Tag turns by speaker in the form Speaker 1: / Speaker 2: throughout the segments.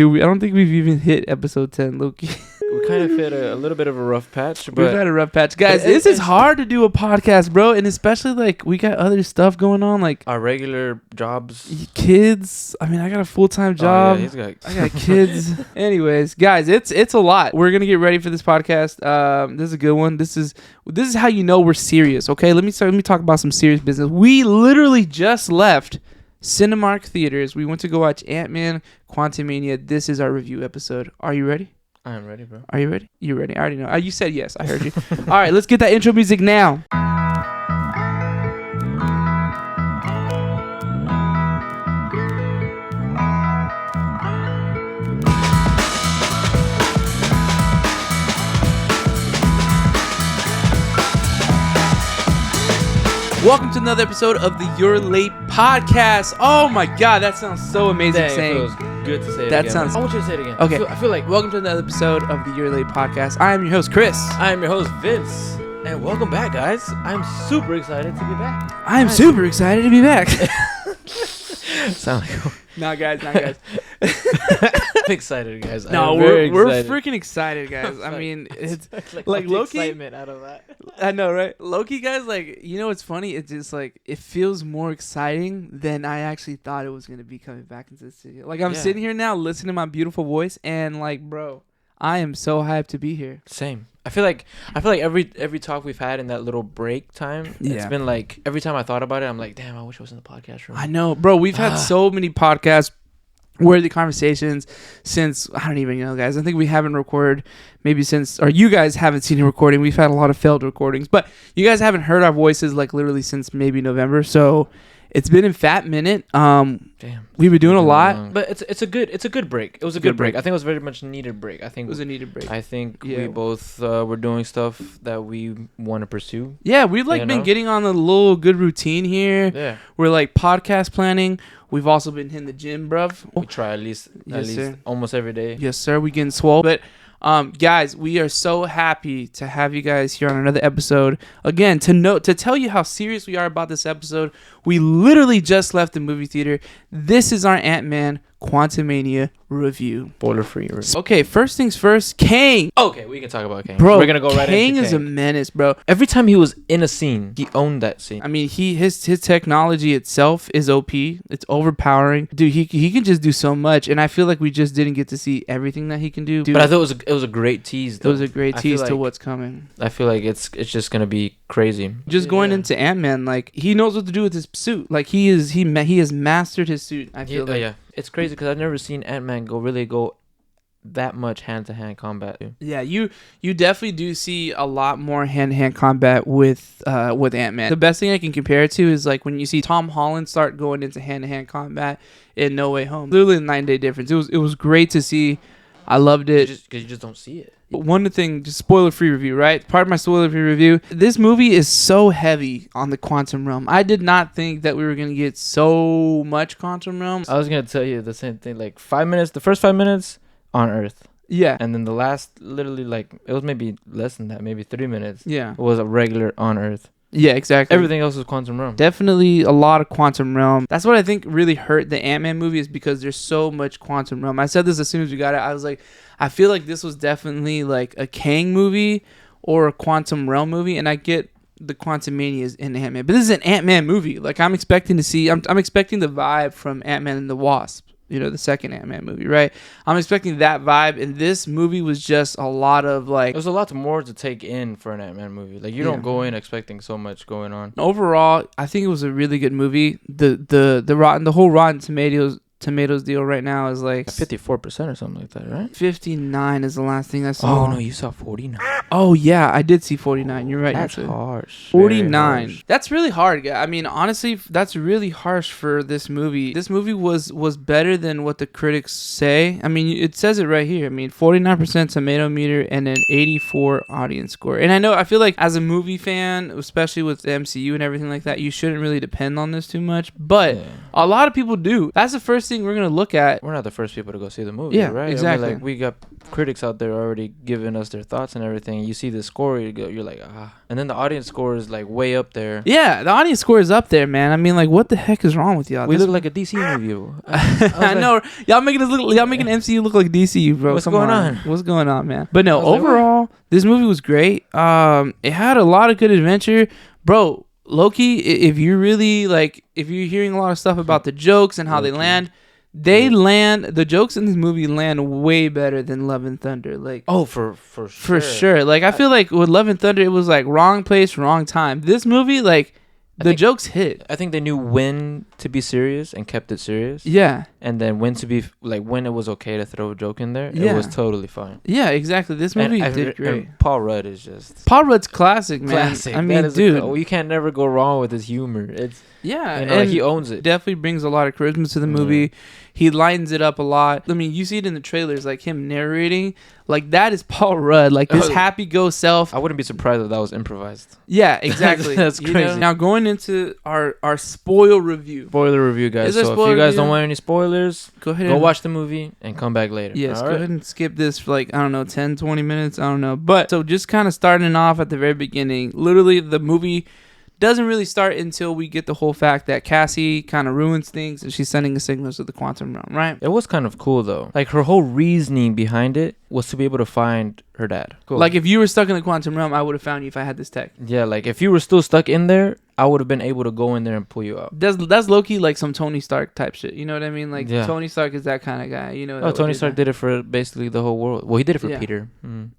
Speaker 1: Dude, I don't think we've even hit episode 10, Loki.
Speaker 2: We kind of hit a little bit of a rough patch, but
Speaker 1: We've had a rough patch. Guys, this is hard to do a podcast, bro. And especially, like, we got other stuff going on, like
Speaker 2: our regular jobs.
Speaker 1: Kids. I mean, I got a full-time job.
Speaker 2: Oh, yeah,
Speaker 1: I got kids. Anyways, guys, it's a lot. We're going to get ready for this podcast. This is a good one. This is how you know we're serious, okay? Let me talk about some serious business. We literally just left Cinemark Theaters. We went to go watch Ant-Man Quantumania. This is our review episode. Are you ready?
Speaker 2: I am ready, bro.
Speaker 1: Are you ready? You ready? I already know. You said yes. I heard you. All right, let's get that intro music now. Welcome to another episode of the You're Late podcast. Oh my God, that sounds so amazing.
Speaker 2: Dang, it feels good to say it
Speaker 1: that
Speaker 2: again.
Speaker 1: Sounds.
Speaker 2: I want you to say it again.
Speaker 1: Okay.
Speaker 2: I feel like
Speaker 1: welcome to another episode of the You're Late podcast. I am your host, Chris.
Speaker 2: I am your host, Vince, and welcome back, guys. I'm super excited to be back.
Speaker 1: I am super excited to be back.
Speaker 2: Sound like
Speaker 1: No, guys.
Speaker 2: I'm excited, guys.
Speaker 1: No, we're freaking excited, guys. I mean, it's like Loki.
Speaker 2: Excitement out of that.
Speaker 1: I know, right? Loki, guys. Like, you know what's funny? It's just like it feels more exciting than I actually thought it was gonna be coming back into the studio. Like I'm sitting here now, listening to my beautiful voice, and like, bro, I am so hyped to be here.
Speaker 2: Same. I feel like every talk we've had in that little break time, it's been like every time I thought about it, I'm like, damn, I wish I was in the podcast room.
Speaker 1: I know, bro. We've had so many podcasts, worthy conversations since I don't even know, guys. I think we haven't recorded maybe since, or you guys haven't seen a recording. We've had a lot of failed recordings, but you guys haven't heard our voices like literally since maybe November. So it's been a fat minute.
Speaker 2: Damn,
Speaker 1: we've been doing a lot,
Speaker 2: but it's a good break. It was a good break. I think it was very much needed break. I think
Speaker 1: it was a needed break.
Speaker 2: I think we both were doing stuff that we want to pursue.
Speaker 1: Yeah, we've like been getting on a little good routine here.
Speaker 2: Yeah,
Speaker 1: we're like podcast planning. We've also been hitting the gym, bruv.
Speaker 2: We try at least almost every day.
Speaker 1: Yes, sir. We getting swole. But guys, we are so happy to have you guys here on another episode. Again, to tell you how serious we are about this episode, we literally just left the movie theater. This is our Ant-Man Quantumania review.
Speaker 2: Spoiler-free review.
Speaker 1: Okay, first things first, Kang.
Speaker 2: Okay, we can talk about Kang.
Speaker 1: Bro,
Speaker 2: we're going to go right into Kang.
Speaker 1: Kang is a menace, bro.
Speaker 2: Every time he was in a scene, he owned that scene.
Speaker 1: I mean, his technology itself is OP. It's overpowering. Dude, he can just do so much, and I feel like we just didn't get to see everything that he can do. Dude,
Speaker 2: but I thought it was a great tease, though.
Speaker 1: It was a great tease to what's coming.
Speaker 2: I feel like it's just going to be crazy.
Speaker 1: Just going into Ant-Man, like, he knows what to do with his suit. Like, he has mastered his suit, I feel like.
Speaker 2: Yeah. It's crazy because I've never seen Ant-Man go that much hand-to-hand combat.
Speaker 1: Yeah, you definitely do see a lot more hand-to-hand combat with Ant-Man. The best thing I can compare it to is like when you see Tom Holland start going into hand-to-hand combat in No Way Home. Literally a 9-day difference. It was great to see. I loved it.
Speaker 2: Because you just don't see it.
Speaker 1: But one thing, just spoiler-free review, right? Part of my spoiler-free review. This movie is so heavy on the quantum realm. I did not think that we were going to get so much quantum realm.
Speaker 2: I was going to tell you the same thing. Like 5 minutes, the first 5 minutes on Earth.
Speaker 1: Yeah.
Speaker 2: And then the last, literally, like, it was maybe less than that, maybe 3 minutes.
Speaker 1: Yeah.
Speaker 2: Was a regular on Earth.
Speaker 1: Yeah, exactly.
Speaker 2: Everything else was quantum realm.
Speaker 1: Definitely a lot of quantum realm. That's what I think really hurt the Ant-Man movie, is because there's so much quantum realm. I said this as soon as we got it. I was like, I feel like this was definitely like a Kang movie or a quantum realm movie, and I get the Quantumania is in Ant-Man, but this is an Ant-Man movie. Like, I'm expecting to see, I'm expecting the vibe from Ant-Man and the Wasp. You know, the second Ant-Man movie, right? I'm expecting that vibe, and this movie was just a lot of like...
Speaker 2: There's a lot more to take in for an Ant-Man movie. Like, you don't go in expecting so much going on.
Speaker 1: Overall, I think it was a really good movie. The whole Rotten Tomatoes deal right now is like
Speaker 2: 54% or something like that, right?
Speaker 1: 59 is the last thing I saw.
Speaker 2: Oh no, you saw 49.
Speaker 1: Oh yeah, I did see 49. You're right.
Speaker 2: That's harsh.
Speaker 1: 49.
Speaker 2: Harsh.
Speaker 1: That's really hard. I mean, honestly, that's really harsh for this movie. This movie was better than what the critics say. I mean, it says it right here. I mean, 49% tomato meter and an 84 audience score. And I feel like as a movie fan, especially with the MCU and everything like that, you shouldn't really depend on this too much. But a lot of people do. That's the first thing we're gonna look at.
Speaker 2: We're not the first people to go see the movie, right?
Speaker 1: Exactly.
Speaker 2: I mean, like, we got critics out there already giving us their thoughts and everything. You see the score, you're like, ah. And then the audience score is like way up there.
Speaker 1: Yeah, the audience score is up there, man. I mean, like, what the heck is wrong with y'all?
Speaker 2: We look like a DC movie.
Speaker 1: I know. Y'all making MCU look like DCU, bro.
Speaker 2: What's going on?
Speaker 1: What's going on, man? But no, overall, this movie was great. It had a lot of good adventure, bro. Loki, if you're really like, if you're hearing a lot of stuff about the jokes and how they land, the jokes in this movie land way better than Love and Thunder. Like,
Speaker 2: oh, for sure.
Speaker 1: For sure. Like, I feel like with Love and Thunder, it was like wrong place, wrong time. This movie, like, the jokes hit.
Speaker 2: I think they knew when to be serious and kept it serious.
Speaker 1: Yeah.
Speaker 2: And then when to be, like, when it was okay to throw a joke in there, it was totally fine.
Speaker 1: Yeah, exactly. This movie did great.
Speaker 2: And Paul Rudd is just...
Speaker 1: Paul Rudd's classic, man.
Speaker 2: Classic.
Speaker 1: I mean, dude.
Speaker 2: You can't never go wrong with his humor. It's...
Speaker 1: Yeah,
Speaker 2: you know, like, he owns it.
Speaker 1: Definitely brings a lot of charisma to the movie. He lightens it up a lot. I mean, you see it in the trailers, like him narrating. Like, that is Paul Rudd. Like, this happy-go self.
Speaker 2: I wouldn't be surprised if that was improvised.
Speaker 1: Yeah, exactly.
Speaker 2: That's crazy.
Speaker 1: You know? Now, going into our spoil review.
Speaker 2: Spoiler review, guys. So if you guys don't want any spoilers, go watch the movie and come back later.
Speaker 1: Yes, go ahead and skip this for, like, I don't know, 10, 20 minutes. I don't know. But, so just kind of starting off at the very beginning. Literally, the movie doesn't really start until we get the whole fact that Cassie kind of ruins things and she's sending a signal to the quantum realm, right?
Speaker 2: It was kind of cool, though. Like, her whole reasoning behind it was to be able to find her dad. Cool.
Speaker 1: Like, if you were stuck in the quantum realm, I would have found you if I had this tech.
Speaker 2: Yeah, like, if you were still stuck in there, I would have been able to go in there and pull you out.
Speaker 1: That's low-key like some Tony Stark type shit. You know what I mean? Like, Tony Stark is that kind of guy. You know?
Speaker 2: Oh, Tony Stark did it for basically the whole world. Well, he did it for Peter.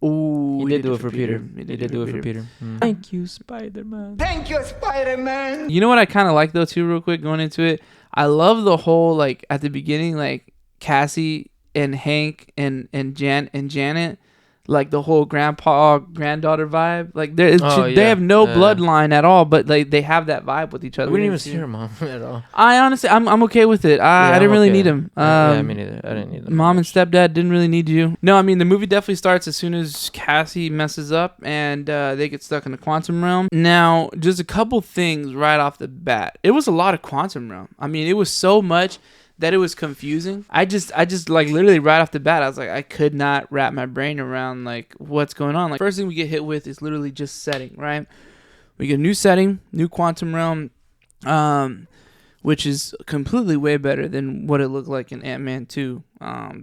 Speaker 1: Ooh,
Speaker 2: he did do it for Peter. He did do it for Peter. Thank you, Spider-Man.
Speaker 3: Thank you, Spider-Man.
Speaker 1: You know what I kind of like, though, too, real quick, going into it? I love the whole, like, at the beginning, like, Cassie and Hank and Janet, like, the whole granddaughter vibe. Like, they have no bloodline at all, but like, they have that vibe with each other.
Speaker 2: We didn't even see her mom at all.
Speaker 1: I honestly, I'm okay with it. I didn't really need him.
Speaker 2: Yeah, me neither. I didn't need them.
Speaker 1: Mom and stepdad didn't really need you. No, I mean, the movie definitely starts as soon as Cassie messes up and they get stuck in the quantum realm. Now, just a couple things right off the bat. It was a lot of quantum realm. I mean, it was so much that it was confusing. I just like, literally right off the bat, I was like, I could not wrap my brain around, like, what's going on. Like, first thing we get hit with is literally just setting, right? We get a new setting, new quantum realm, which is completely way better than what it looked like in Ant-Man 2.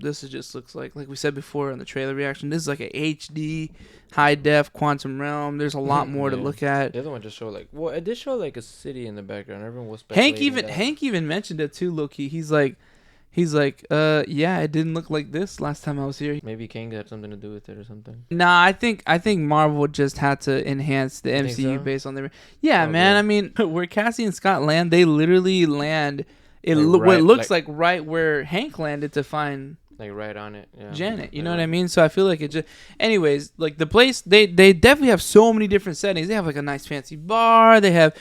Speaker 1: This just looks like we said before in the trailer reaction, this is like a HD high def quantum realm. There's a lot more to look at.
Speaker 2: The other one just showed it did show like a city in the background. Everyone was Hank
Speaker 1: even mentioned it too, low-key. He's like yeah, it didn't look like this last time I was here.
Speaker 2: Maybe Kang had something to do with it or something.
Speaker 1: Nah, I think Marvel just had to enhance the MCU based on their... Yeah, man. I mean, where Cassie and Scott land, they literally land... what looks like right where Hank landed to find...
Speaker 2: Like, right on it. Yeah.
Speaker 1: Janet. You know what I mean? So I feel like it just... Anyways, like, the place... They definitely have so many different settings. They have, like, a nice fancy bar. They have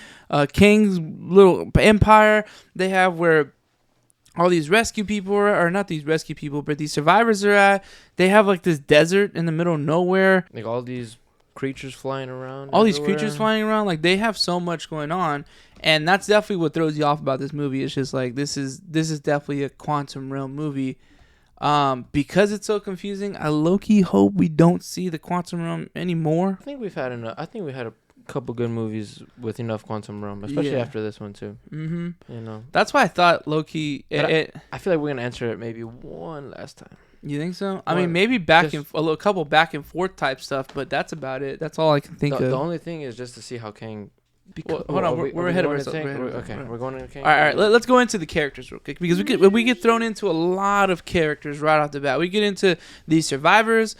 Speaker 1: Kang's little empire. They have where... all these rescue people or not these rescue people, but these survivors are at. They have like this desert in the middle of nowhere.
Speaker 2: Like all these creatures flying around.
Speaker 1: Like, they have so much going on. And that's definitely what throws you off about this movie. It's just like, this is definitely a quantum realm movie. Because it's so confusing, I low-key hope we don't see the quantum realm anymore.
Speaker 2: I think we had a couple good movies with enough quantum realm, especially after this one too.
Speaker 1: Mm-hmm.
Speaker 2: You know,
Speaker 1: that's why I thought low-key.
Speaker 2: I feel like we're gonna answer it maybe one last time.
Speaker 1: You think so? I mean, maybe a couple back and forth type stuff, but that's about it. That's all I can think of.
Speaker 2: The only thing is just to see how Kang.
Speaker 1: Hold on, we're ahead of ourselves.
Speaker 2: We're going into Kang.
Speaker 1: All right. Let's go into the characters real quick, because we get thrown into a lot of characters right off the bat. We get into these survivors.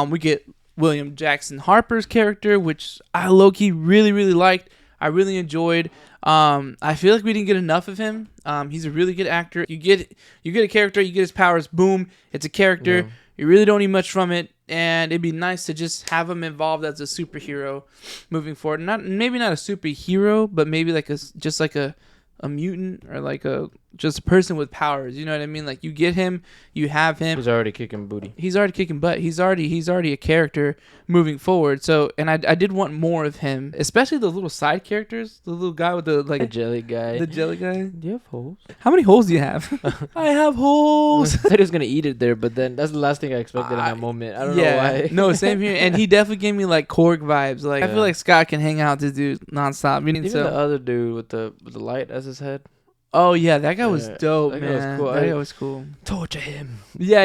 Speaker 1: We get William Jackson Harper's character, which I low-key really, really liked. I really enjoyed. I feel like we didn't get enough of him. He's a really good actor. You get a character, you get his powers, boom, it's a character. Yeah. You really don't need much from it, and it'd be nice to just have him involved as a superhero moving forward. Maybe not a superhero, but maybe like just like a mutant or like a just a person with powers. You know what I mean? Like you get him, you have him.
Speaker 2: He's already kicking booty.
Speaker 1: He's already kicking butt. He's already a character moving forward. So, and I did want more of him, especially the little side characters. The little guy with the
Speaker 2: jelly guy.
Speaker 1: The jelly guy.
Speaker 2: Do you have holes?
Speaker 1: How many holes do you have? I have holes.
Speaker 2: I thought he was gonna eat it there, but then that's the last thing I expected in that moment. I don't know why.
Speaker 1: No, same here. And he definitely gave me like Korg vibes. Like I feel like Scott can hang out with this dude nonstop.
Speaker 2: Even the other dude with the light as his head.
Speaker 1: Oh yeah, that guy was dope,
Speaker 2: that
Speaker 1: man.
Speaker 2: Guy was cool.
Speaker 1: That guy was cool.
Speaker 2: Torture him.
Speaker 1: Yeah.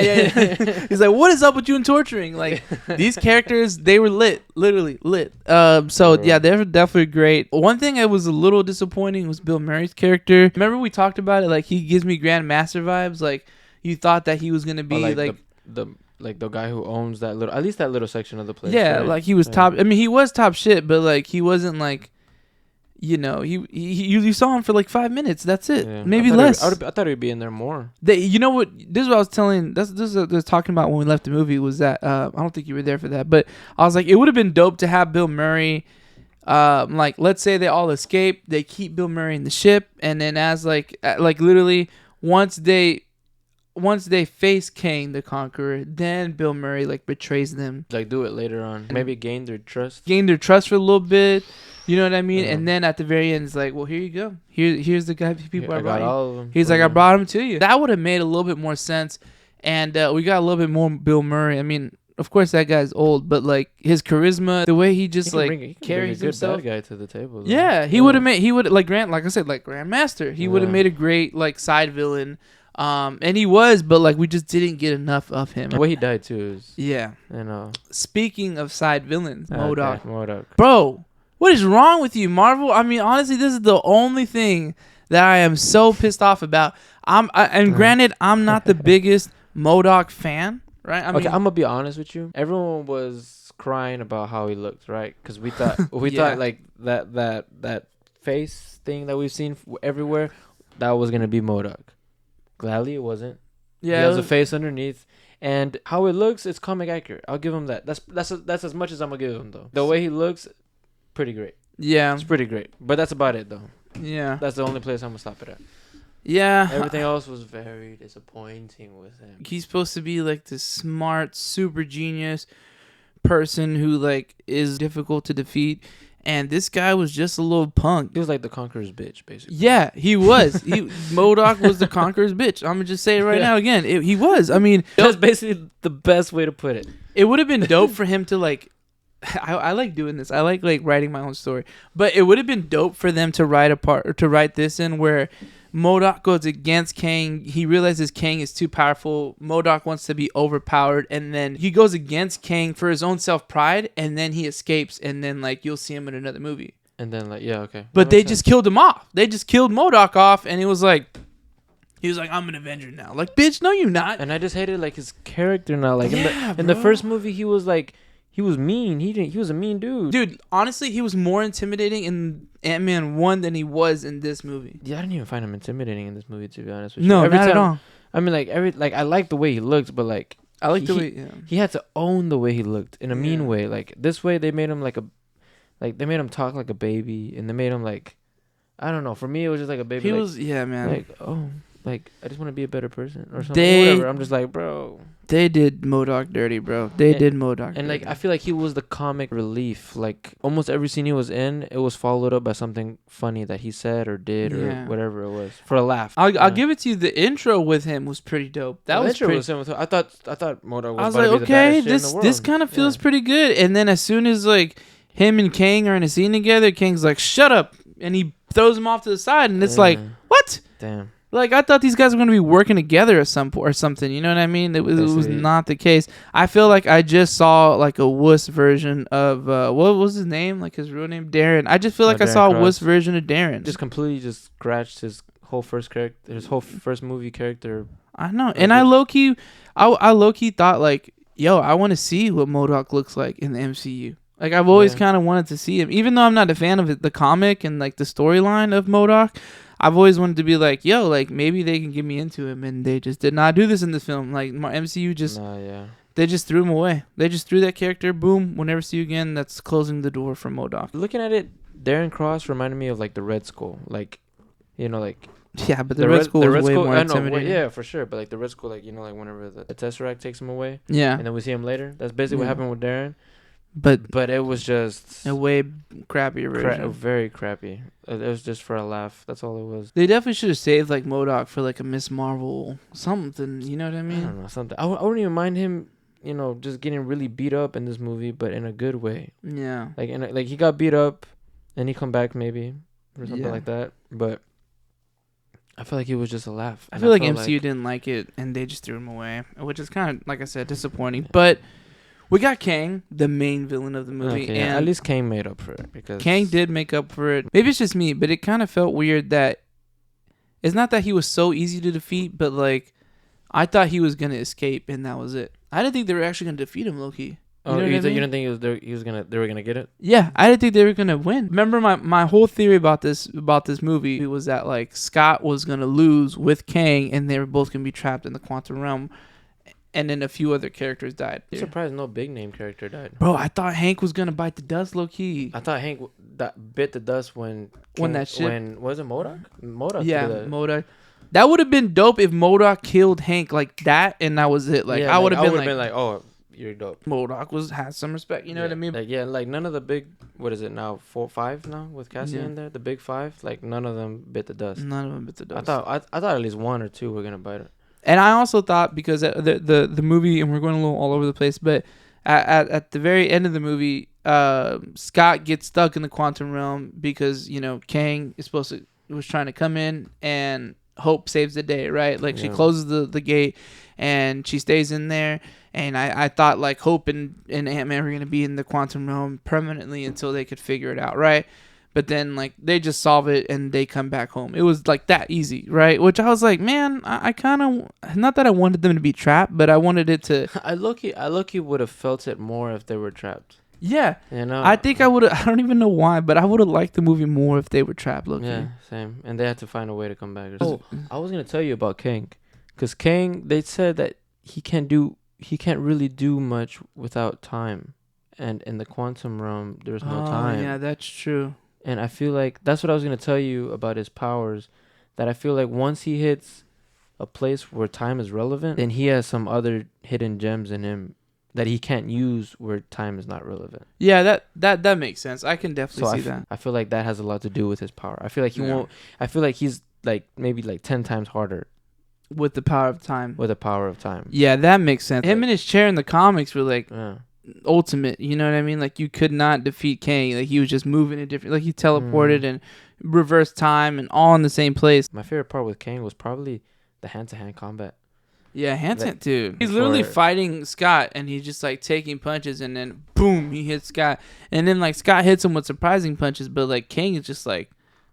Speaker 1: He's like, what is up with you and torturing? Like these characters, they were lit, literally lit. So yeah, they were definitely great. One thing I was a little disappointing was Bill Murray's character. Remember we talked about it? Like he gives me Grandmaster vibes. Like you thought that he was gonna be
Speaker 2: the guy who owns that little section of the place.
Speaker 1: Yeah,
Speaker 2: right?
Speaker 1: like he was top. I mean, he was top shit, but like he wasn't like. You saw him for like 5 minutes. That's it. Yeah. Maybe less.
Speaker 2: I thought he'd be in there more.
Speaker 1: You know what? This is what I was telling. This is what I was talking about when we left the movie. Was that I don't think you were there for that, but I was like, it would have been dope to have Bill Murray. Like let's say they all escape, they keep Bill Murray in the ship, and then as like literally once they face Kang the Conqueror, then Bill Murray like betrays them.
Speaker 2: Like do it later on. Maybe gain their trust
Speaker 1: for a little bit. You know what I mean? Yeah. And then at the very end, it's like, well, here you go. Here's the guy. People I brought all of them. He's like, I brought him to you. That would have made a little bit more sense. And we got a little bit more Bill Murray. I mean, of course that guy's old, but like his charisma, the way he just carries himself.
Speaker 2: Bad guy to the table. Though.
Speaker 1: Yeah, he would like Grandmaster. He would have made a great like side villain. And he was, but like we just didn't get enough of him.
Speaker 2: The way he died too is
Speaker 1: Speaking of side villains, MODOK.
Speaker 2: MODOK.
Speaker 1: Bro. What is wrong with you, Marvel? I mean, honestly, this is the only thing that I am so pissed off about. Granted, I'm not the biggest MODOK fan, right?
Speaker 2: I'm gonna be honest with you. Everyone was crying about how he looked, right? Because we thought thought like that face thing that we've seen everywhere, that was gonna be MODOK. Gladly, it wasn't. Yeah, he has a face underneath. And how it looks, it's comic accurate. I'll give him that. That's as much as I'm gonna give him though. The way he looks. Pretty great. Yeah. It's pretty great. But that's about it, though. Yeah. That's the only place I'm going to stop it at.
Speaker 1: Yeah.
Speaker 2: Everything else was very disappointing with him.
Speaker 1: He's supposed to be, like, this smart, super genius person who, like, is difficult to defeat. And this guy was just a little punk.
Speaker 2: He was like the Conqueror's bitch, basically.
Speaker 1: Yeah, he was. MODOK was the Conqueror's bitch. I'm going to just say it right now again. He was. I mean.
Speaker 2: That's basically the best way to put it.
Speaker 1: It would have been dope for him to, like. I like doing this. I like writing my own story. But it would have been dope for them to write this in where MODOK goes against Kang. He realizes Kang is too powerful. MODOK wants to be overpowered, and then he goes against Kang for his own self-pride, and then he escapes, and then like you'll see him in another movie.
Speaker 2: And then like okay.
Speaker 1: But they just killed him off. They just killed MODOK off, and it was like. He was like, I'm an Avenger now. Like, bitch, no, you're not.
Speaker 2: And I just hated like his character now. Like in the first movie, he was like. He was mean. He was a mean dude.
Speaker 1: Dude, honestly, he was more intimidating in Ant-Man 1 than he was in this movie.
Speaker 2: Yeah, I didn't even find him intimidating in this movie, to be honest with you.
Speaker 1: No, not at all.
Speaker 2: I mean, I like the way he looked, but like
Speaker 1: I like the way
Speaker 2: he had to own the way he looked in a mean way. Like this way, they made him they made him talk like a baby, and they made him like, I don't know. For me, it was just like a baby.
Speaker 1: He was man.
Speaker 2: Like like I just want to be a better person or something. Whatever. I'm just like, bro.
Speaker 1: They did MODOK dirty, bro. They did MODOK.
Speaker 2: And like I feel like he was the comic relief. Like almost every scene he was in, it was followed up by something funny that he said or did or whatever it was for a laugh.
Speaker 1: I'll give it to you. The intro with him was pretty dope. That was pretty.
Speaker 2: I thought MODOK was.
Speaker 1: I was like, okay, this kind of feels pretty good. And then as soon as like him and Kang are in a scene together, Kang's like, shut up, and he throws him off to the side, and it's like, what?
Speaker 2: Damn.
Speaker 1: Like, I thought these guys were going to be working together or something. You know what I mean? It was not the case. I feel like I just saw, like, a wuss version of, what was his name? Like, his real name? Darren. I just feel like I saw a wuss version of Darren.
Speaker 2: Just completely just scratched his whole first movie character.
Speaker 1: I know. And I low-key thought, like, yo, I want to see what MODOK looks like in the MCU. Like, I've always kind of wanted to see him. Even though I'm not a fan of the comic and, like, the storyline of MODOK, I've always wanted to be like, yo, like, maybe they can get me into him, and they just did not do this in this film. Like, MCU just, they just threw him away. They just threw that character, boom, we'll never see you again. That's closing the door for MODOK.
Speaker 2: Looking at it, Darren Cross reminded me of, like, the Red Skull. Like, you know, like,
Speaker 1: Yeah, but the Red Skull is way more
Speaker 2: I know,
Speaker 1: intimidating.
Speaker 2: yeah, for sure. But like the Red Skull, like like whenever the Tesseract takes him away,
Speaker 1: Yeah,
Speaker 2: and then we see him later. That's basically what happened with Darren.
Speaker 1: but
Speaker 2: But it was just
Speaker 1: a way crappier version.
Speaker 2: very crappy. It was just for a laugh. That's all it was.
Speaker 1: They definitely should have saved like MODOK for like a Miss Marvel something. You know what I
Speaker 2: I
Speaker 1: mean?
Speaker 2: don't know, something. I wouldn't even mind him, just getting really beat up in this movie, but in a good way.
Speaker 1: Yeah.
Speaker 2: Like he got beat up, and he come back maybe or something like that. But I feel like it was just a laugh.
Speaker 1: I feel like MCU didn't like it, and they just threw him away, which is kind of, like I said, disappointing. But we got Kang, the main villain of the movie,
Speaker 2: Okay,
Speaker 1: and
Speaker 2: at least Kang made up for it because
Speaker 1: Kang did make up for it. Maybe it's just me, but it kind of felt weird that it's not that he was so easy to defeat, but like I thought he was gonna escape, and that was it. I didn't think they were actually gonna defeat him, low-key.
Speaker 2: You didn't think they were gonna get it?
Speaker 1: Yeah, I didn't think they were gonna win. Remember my whole theory about this movie was that like Scott was gonna lose with Kang, and they were both gonna be trapped in the quantum realm, and then a few other characters died.
Speaker 2: I'm surprised no big name character died.
Speaker 1: Bro, I thought Hank was gonna bite the dust, low key.
Speaker 2: I thought Hank that bit the dust when
Speaker 1: That ship.
Speaker 2: When was it MODOK? MODOK.
Speaker 1: Yeah, MODOK. That would have been dope if MODOK killed Hank like that, and that was it. Like I would have been like,
Speaker 2: oh, you're dope.
Speaker 1: MODOK has some respect. You know what I mean?
Speaker 2: Like none of the big, what is it now? 4, 5 now with Cassie in there. The big 5, like none of them bit the dust.
Speaker 1: None of them bit the dust.
Speaker 2: I thought at least 1 or 2 were gonna bite it.
Speaker 1: And I also thought, because the movie, and we're going a little all over the place, but at the very end of the movie, Scott gets stuck in the quantum realm because Kang was trying to come in, and Hope saves the day, right? Like she closes the gate, and she stays in there. And I thought like Hope and Ant-Man were gonna be in the quantum realm permanently until they could figure it out, right? But then like they just solve it and they come back home. It was like that easy, right? Which I was like, man, I kind of, not that I wanted them to be trapped, but I wanted it to.
Speaker 2: I look would have felt it more if they were trapped.
Speaker 1: Yeah, I think I would. I don't even know why, but I would have liked the movie more if they were trapped.
Speaker 2: Yeah, same. And they had to find a way to come back. Oh, I was gonna tell you about Kang, because Kang, they said that he can't really do much without time, and in the quantum realm there's no time.
Speaker 1: Yeah, that's true.
Speaker 2: And I feel like that's what I was gonna tell you about his powers. That I feel like once he hits a place where time is relevant, then he has some other hidden gems in him that he can't use where time is not relevant.
Speaker 1: Yeah, that makes sense. I can definitely see that.
Speaker 2: I feel like that has a lot to do with his power. I feel like he won't. I feel like he's like maybe like 10 times harder
Speaker 1: with the power of time.
Speaker 2: With the power of time.
Speaker 1: Yeah, that makes sense. Him and his chair in the comics were like ultimate. You know what I mean? Like you could not defeat Kang. Like he was just moving in different. Like he teleported and reversed time and all in the same place.
Speaker 2: My favorite part with Kang was probably the hand-to-hand combat.
Speaker 1: Yeah, dude. He's literally fighting Scott, and he's just like taking punches, and then boom, he hits Scott, and then like Scott hits him with surprising punches, but like Kang is just like,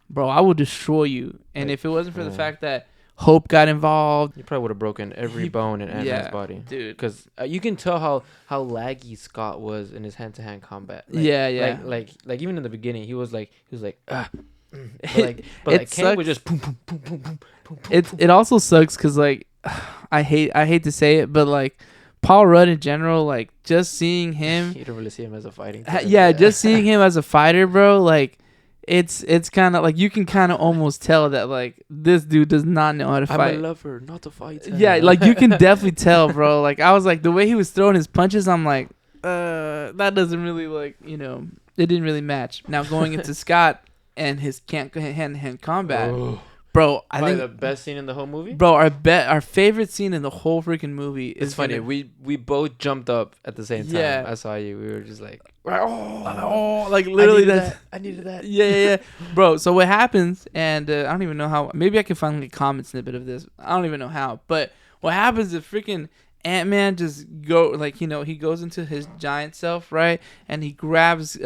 Speaker 1: bro, I will destroy you. And if it wasn't for the fact that Hope got involved,
Speaker 2: he probably would have broken every bone in Ant-Man's body,
Speaker 1: dude.
Speaker 2: Because you can tell how laggy Scott was in his hand-to-hand combat.
Speaker 1: Like,
Speaker 2: Like even in the beginning, he was like ah. But Kang would just boom, boom, boom, boom, boom, boom.
Speaker 1: It also sucks because like I hate to say it, but like Paul Rudd in general, like just seeing him,
Speaker 2: you don't really see him as a fighting.
Speaker 1: Just seeing him as a fighter, bro. Like it's kind of like you can kind of almost tell that like this dude does not know how to fight.
Speaker 2: I'm a lover, not a fighter.
Speaker 1: Yeah, like you can definitely tell, bro. Like I was like the way he was throwing his punches, I'm like, that doesn't really like it didn't really match. Now going into Scott and his hand-to-hand combat.
Speaker 2: Oh.
Speaker 1: Bro, I think
Speaker 2: the best scene in the whole movie.
Speaker 1: Bro, our favorite scene in the whole freaking movie is
Speaker 2: funny. We both jumped up at the same time.
Speaker 1: Yeah.
Speaker 2: I saw you. We were just like,
Speaker 1: like literally
Speaker 2: I needed that.
Speaker 1: Yeah. Bro, so what happens? And I don't even know how. Maybe I can find like a comment snippet of this. I don't even know how. But what happens is freaking Ant-Man just he goes into his giant self, right? And he grabs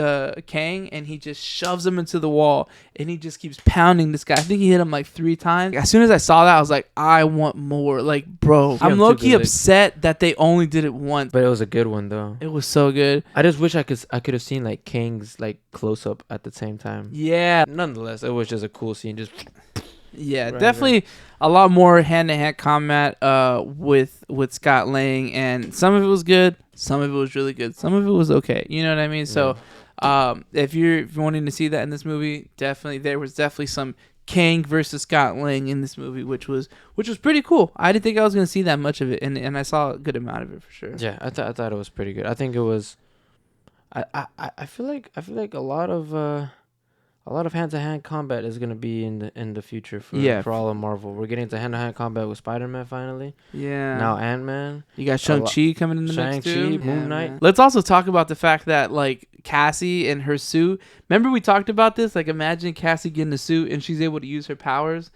Speaker 1: Kang and he just shoves him into the wall and he just keeps pounding this guy. I think he hit him like 3 times. As soon as I saw that, I was like, I want more. Like, bro, I'm low-key upset that they only did it once.
Speaker 2: But it was a good one though.
Speaker 1: It was so good.
Speaker 2: I just wish I could have seen like Kang's like close up at the same time.
Speaker 1: Yeah.
Speaker 2: Nonetheless, it was just a cool scene. Just
Speaker 1: definitely a lot more hand-to-hand combat with Scott Lang, and some of it was good, some of it was really good, some of it was okay. You know what I mean? So if you're wanting to see that in this movie, there was definitely some Kang versus Scott Lang in this movie, which was pretty cool. I didn't think I was gonna see that much of it, and I saw a good amount of it for sure.
Speaker 2: Yeah, I thought it was pretty good. I think it was. I feel like a lot of hand-to-hand combat is gonna be in the future for all of Marvel. We're getting to hand-to-hand combat with Spider-Man finally.
Speaker 1: Yeah.
Speaker 2: Now Ant-Man.
Speaker 1: You got Shang-Chi coming in the next too.
Speaker 2: Shang-Chi, Moon Knight.
Speaker 1: Man. Let's also talk about the fact that like Cassie and her suit. Remember we talked about this? Like imagine Cassie getting a suit and she's able to use her powers.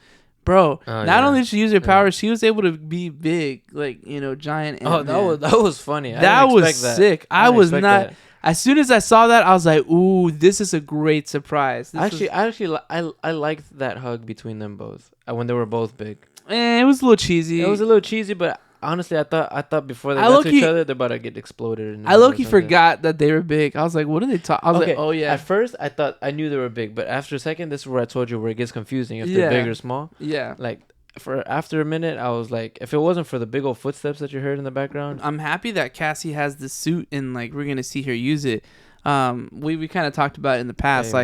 Speaker 1: Bro, not only did she use her powers, she was able to be big, like, giant Ant-Man.
Speaker 2: Oh, that was funny.
Speaker 1: That was sick. I was not. That. As soon as I saw that, I was like, "Ooh, this is a great surprise."
Speaker 2: I liked that hug between them both when they were both big.
Speaker 1: It was a little cheesy.
Speaker 2: It was a little cheesy, but honestly, I thought before they got to each other, they're about to get exploded.
Speaker 1: I low-key forgot that they were big. I was like, "What are they talking?" I was like, "Oh yeah."
Speaker 2: At first, I knew they were big, but after a second, this is where I told you where it gets confusing if they're big or small.
Speaker 1: Yeah.
Speaker 2: Like. After a minute, I was like, if it wasn't for the big old footsteps that you heard in the background.
Speaker 1: I'm happy that Cassie has the suit and like we're gonna see her use it. We kind of talked about it in the past,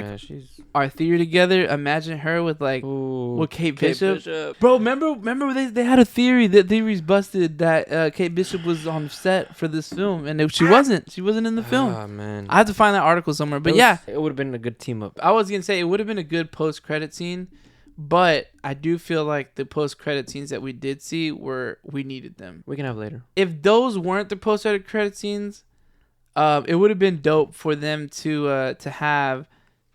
Speaker 1: our theory together. Imagine her with like with Kate Bishop. Bro. Remember they had a theory that theories busted that Kate Bishop was on set for this film and she wasn't in the film.
Speaker 2: Oh man,
Speaker 1: I have to find that article somewhere. But
Speaker 2: it would have been a good team up.
Speaker 1: I was gonna say it would have been a good post credit scene. But I do feel like the post-credit scenes that we did see we needed them.
Speaker 2: We can have later.
Speaker 1: If those weren't the post-credit scenes, it would have been dope for them to have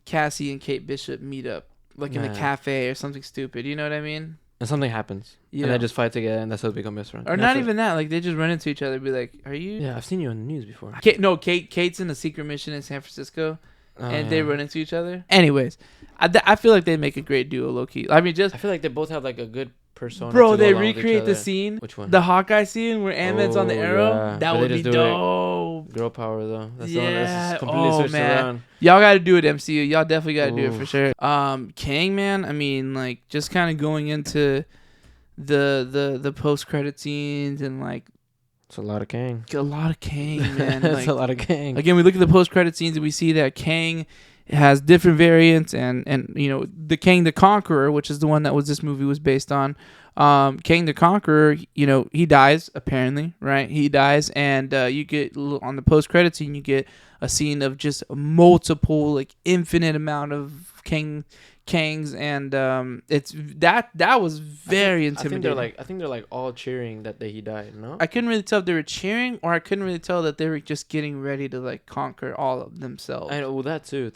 Speaker 1: Cassie and Kate Bishop meet up, like in a cafe or something stupid. You know what I mean?
Speaker 2: And something happens, and they just fight together, and that's how they become best friends.
Speaker 1: Or not even that. Like they just run into each other, and be like, "Are you?"
Speaker 2: Yeah, I've seen you on the news before.
Speaker 1: Kate's in a secret mission in San Francisco. And they run into each other. Anyways, I feel like they make a great duo, low-key. I mean, I
Speaker 2: feel like they both have like a good persona.
Speaker 1: Bro, they recreate the scene.
Speaker 2: Which one?
Speaker 1: The Hawkeye scene where Ant-Man's on the arrow. Yeah. That would be dope.
Speaker 2: Girl power though. That's the one that's completely switched around.
Speaker 1: Y'all got to do it, MCU. Y'all definitely got to do it for sure. Kang, man. I mean, like just kind of going into the post-credit scenes and like.
Speaker 2: It's a lot of Kang.
Speaker 1: A lot of Kang, man.
Speaker 2: It's a lot of Kang.
Speaker 1: Again, we look at the post-credit scenes and we see that Kang has different variants, and the Kang the Conqueror, which is the one that this movie was based on. Kang the Conqueror, he dies apparently, right? He dies, and you get on the post-credit scene, you get a scene of just multiple, like infinite amount of Kangs, and it's that was very intimidating.
Speaker 2: I think they're like all cheering that he died. No,
Speaker 1: I couldn't really tell if they were cheering, or I couldn't really tell that they were just getting ready to like conquer all of themselves.
Speaker 2: I know, well, that too.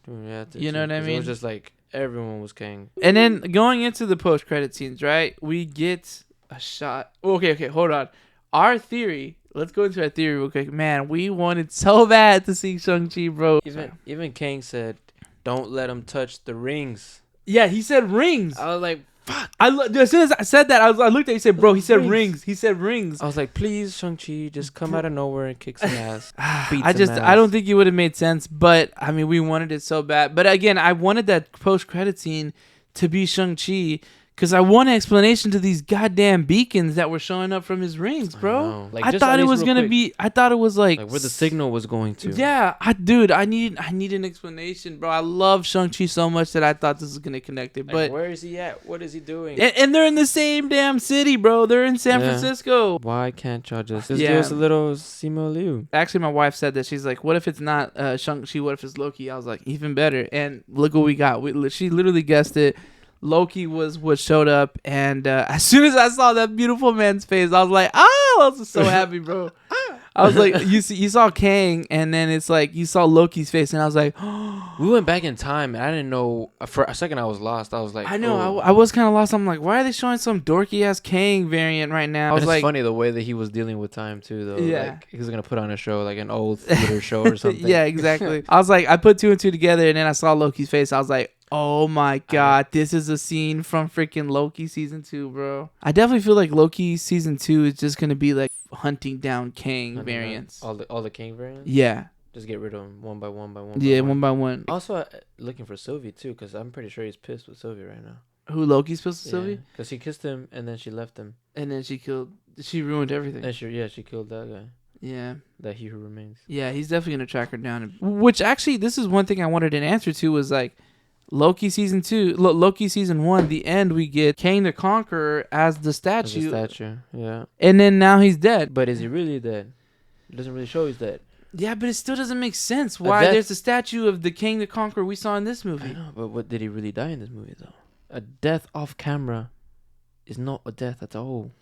Speaker 2: Yeah,
Speaker 1: you know what I mean?
Speaker 2: It was just like everyone was Kang.
Speaker 1: And then going into the post-credit scenes, right? We get a shot. Okay, hold on. Our theory. Let's go into our theory real quick. Man, we wanted so bad to see Shang-Chi, bro.
Speaker 2: Even Kang said, "Don't let him touch the rings."
Speaker 1: Yeah, he said rings.
Speaker 2: I was like, fuck.
Speaker 1: As soon as I said that, I looked at you and said, bro, he said rings. He said rings.
Speaker 2: I was like, please, Shang-Chi, just come out of nowhere and kick some ass.
Speaker 1: I don't think it would have made sense, but I mean, we wanted it so bad. But again, I wanted that post-credit scene to be Shang-Chi, because I want an explanation to these goddamn beacons that were showing up from his rings, bro. I thought it was gonna be. I thought it was like
Speaker 2: where the signal was going to.
Speaker 1: Yeah, I need an explanation, bro. I love Shang-Chi so much that I thought this was gonna connect it. But
Speaker 2: where is he at? What is he doing?
Speaker 1: And they're in the same damn city, bro. They're in San Francisco.
Speaker 2: Why can't y'all just give us a little Simu Liu?
Speaker 1: Actually, my wife said that. She's like, "What if it's not Shang-Chi? What if it's Loki?" I was like, "Even better." And look what we got. She literally guessed it. Loki was what showed up, and as soon as I saw that beautiful man's face, I was like, I was so happy, bro. I was like, you saw Kang, and then it's like you saw Loki's face, and I was like,
Speaker 2: we went back in time, and I didn't know. For a second, I was lost. I was like,
Speaker 1: I know, I was kind of lost. I'm like, why are they showing some dorky ass Kang variant right now? I was like,
Speaker 2: it's funny the way that he was dealing with time too, though. Yeah, like, he was gonna put on a show, like an old theater show or something.
Speaker 1: Yeah, exactly. I was like, I put two and two together, and then I saw Loki's face. I was like, oh my god, this is a scene from freaking Loki season 2, bro. I definitely feel like Loki season 2 is just gonna be like hunting down Kang variants.
Speaker 2: All the Kang variants?
Speaker 1: Yeah.
Speaker 2: Just get rid of them one by one.
Speaker 1: One by one.
Speaker 2: Also, looking for Sylvie too, because I'm pretty sure he's pissed with Sylvie right now.
Speaker 1: Who, Loki's pissed with Sylvie?
Speaker 2: Because he kissed him and then she left him.
Speaker 1: And then she ruined everything.
Speaker 2: And she killed that guy.
Speaker 1: Yeah.
Speaker 2: That He Who Remains.
Speaker 1: Yeah, he's definitely gonna track her down. Which actually, this is one thing I wanted an answer to, was like, Loki season 2, Loki season 1, the end, we get Kang the Conqueror as the statue.
Speaker 2: Yeah.
Speaker 1: And then now he's dead.
Speaker 2: But is he really dead? It doesn't really show he's dead.
Speaker 1: Yeah, but it still doesn't make sense why there's a statue of the Kang the Conqueror we saw in this movie.
Speaker 2: I know, but what did he really die in this movie though? A death off camera is not a death at all.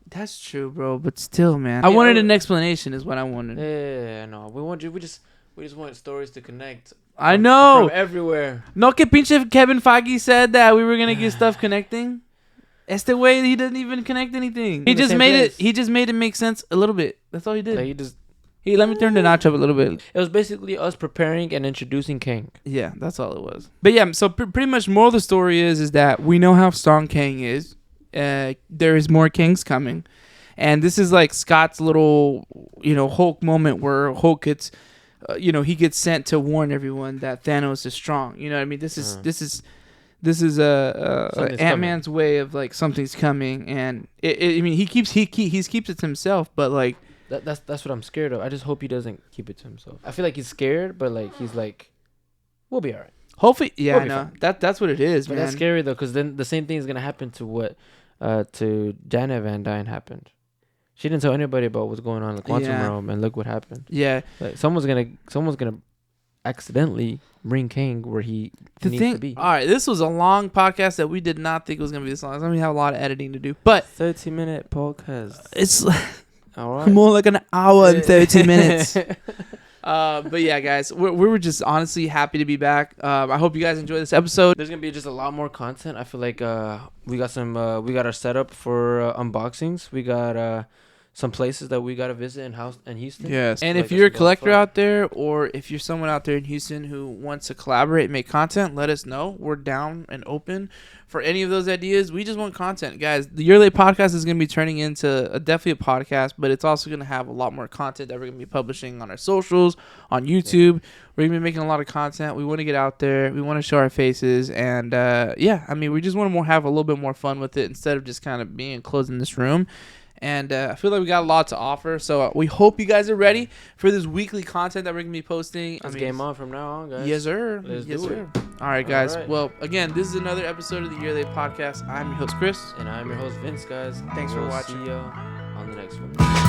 Speaker 1: That's true, bro. But still, man, I wanted an explanation. Is what I wanted.
Speaker 2: Yeah, no, we just want stories to connect.
Speaker 1: I know.
Speaker 2: From everywhere.
Speaker 1: No, que pinche Kevin Feige said that we were gonna get stuff connecting. It's the way he doesn't even connect anything. He just made it. He just made it make sense a little bit. That's all he did.
Speaker 2: Like
Speaker 1: Let me turn the notch up a little bit.
Speaker 2: It was basically us preparing and introducing Kang.
Speaker 1: Yeah, that's all it was. But yeah, so pretty much more of the story is that we know how strong Kang is. There is more Kangs coming, and this is like Scott's little, Hulk moment where Hulk gets, he gets sent to warn everyone that Thanos is strong. You know what I mean? This is Ant-Man's way of like something's coming, and he keeps it to himself, but like.
Speaker 2: That's what I'm scared of. I just hope he doesn't keep it to himself. I feel like he's scared, but like he's like, we'll be all right.
Speaker 1: Hopefully, yeah, I know. That's what it is,
Speaker 2: but
Speaker 1: man.
Speaker 2: That's scary though, because then the same thing is gonna happen to what to Janet Van Dyne happened. She didn't tell anybody about what's going on in the quantum realm, and look what happened.
Speaker 1: Yeah,
Speaker 2: like someone's gonna accidentally bring Kang where he needs to be.
Speaker 1: All right, this was a long podcast that we did not think was gonna be this long. So we have a lot of editing to do, but
Speaker 2: 30-minute podcast.
Speaker 1: It's.
Speaker 2: All right.
Speaker 1: More like an hour and 30 minutes. But yeah, guys, we were just honestly happy to be back. I hope you guys enjoyed this episode.
Speaker 2: There's gonna be just a lot more content. I feel like we got our setup for unboxings. We got some places that we gotta visit in Houston.
Speaker 1: Yes. And if you're a collector out there, or if you're someone out there in Houston who wants to collaborate and make content, let us know. We're down and open for any of those ideas. We just want content, guys. The Year Late podcast is going to be turning into definitely a podcast, but it's also going to have a lot more content that we're going to be publishing on our socials, on YouTube. Yeah. We're going to be making a lot of content. We want to get out there. We want to show our faces. And, we just want to have a little bit more fun with it instead of just kind of being enclosed in this room. And I feel like we got a lot to offer. So we hope you guys are ready for this weekly content that we're going to be posting.
Speaker 2: It's game on from now on, guys.
Speaker 1: Yes, sir.
Speaker 2: Let's do it.
Speaker 1: All right, guys. All right. Well, again, this is another episode of the Year Late Podcast. I'm your host, Chris.
Speaker 2: And I'm your host, Vince, guys.
Speaker 1: Thanks for watching.
Speaker 2: See you on the next one.